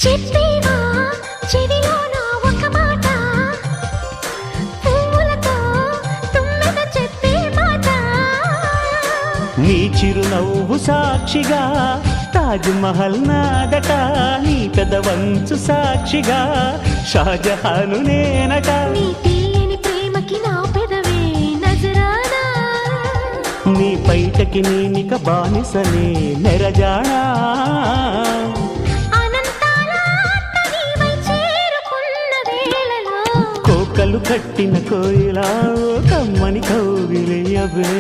చెప్పేవా చెవిలోన ఒక మాట, పువ్వులతో తుమ్మెద చెప్పే మాట. నీ చిరునవ్వు సాక్షిగా తాజ్ మహల్ నాదట, నీ పెదవంచు సాక్షిగా షాజహాను నేనట. నీ తీయని ప్రేమకి నా పెదవే నజరానా, నీ పైటకి నేనిక బానిసనే నెరజాడా. అనంతాల ఆత్మ నీవై చేరుకున్న వేళలో కోకలు కట్టిన కోయిలా కమ్మని కౌగిలియవే.